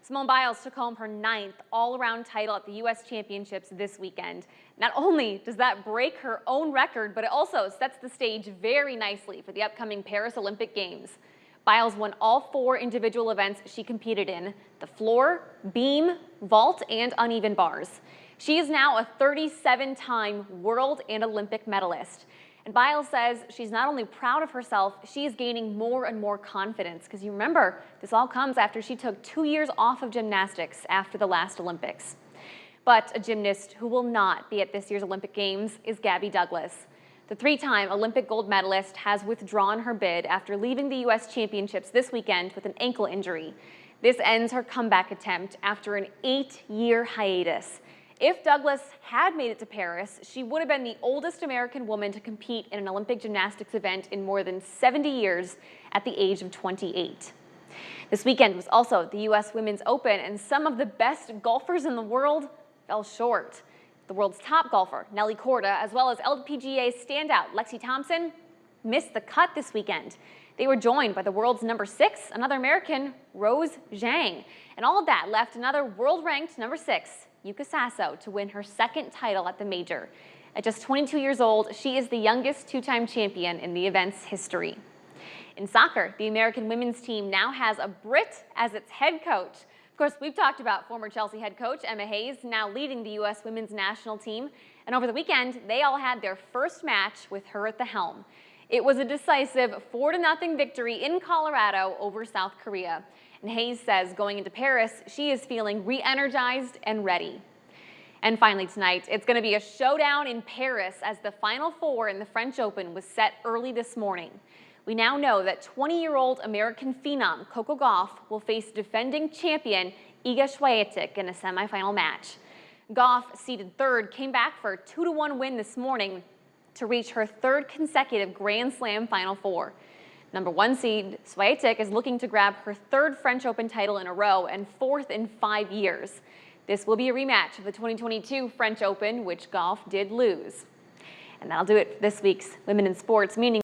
Simone Biles took home her 9th all-around title at the U.S. Championships this weekend. Not only does that break her own record, but it also sets the stage very nicely for the upcoming Paris Olympic Games. Biles won all 4 individual events she competed in: the floor, beam, vault, and uneven bars. She is now a 37-time world and Olympic medalist. And Biles says she's not only proud of herself, she is gaining more and more confidence, because you remember, this all comes after she took 2 years off of gymnastics after the last Olympics. But a gymnast who will not be at this year's Olympic Games is Gabby Douglas. The 3-time Olympic gold medalist has withdrawn her bid after leaving the U.S. Championships this weekend with an ankle injury. This ends her comeback attempt after an 8-year hiatus. If Douglas had made it to Paris, she would have been the oldest American woman to compete in an Olympic gymnastics event in more than 70 years at the age of 28. This weekend was also the U.S. Women's Open, and some of the best golfers in the world fell short. The world's top golfer, Nelly Korda, as well as LPGA standout Lexi Thompson, missed the cut this weekend. They were joined by the world's number 6, another American, Rose Zhang. And all of that left another world-ranked number 6, Yuka Sasso, to win her 2nd title at the major. At just 22 years old, she is the youngest 2-time champion in the event's history. In soccer, the American women's team now has a Brit as its head coach. Of course, we've talked about former Chelsea head coach Emma Hayes now leading the U.S. women's national team. And over the weekend, they all had their first match with her at the helm. It was a decisive 4-0 victory in Colorado over South Korea. And Hayes says going into Paris, she is feeling re-energized and ready. And finally tonight, it's going to be a showdown in Paris as the Final Four in the French Open was set early this morning. We now know that 20-year-old American phenom Coco Gauff will face defending champion Iga Swiatek in a semifinal match. Gauff, seeded 3rd, came back for a 2-1 win this morning to reach her 3rd consecutive Grand Slam Final Four. Number 1 seed Swiatek is looking to grab her 3rd French Open title in a row and 4th in 5 years. This will be a rematch of the 2022 French Open, which Gauff did lose. And that'll do it for this week's Women in Sports, meaning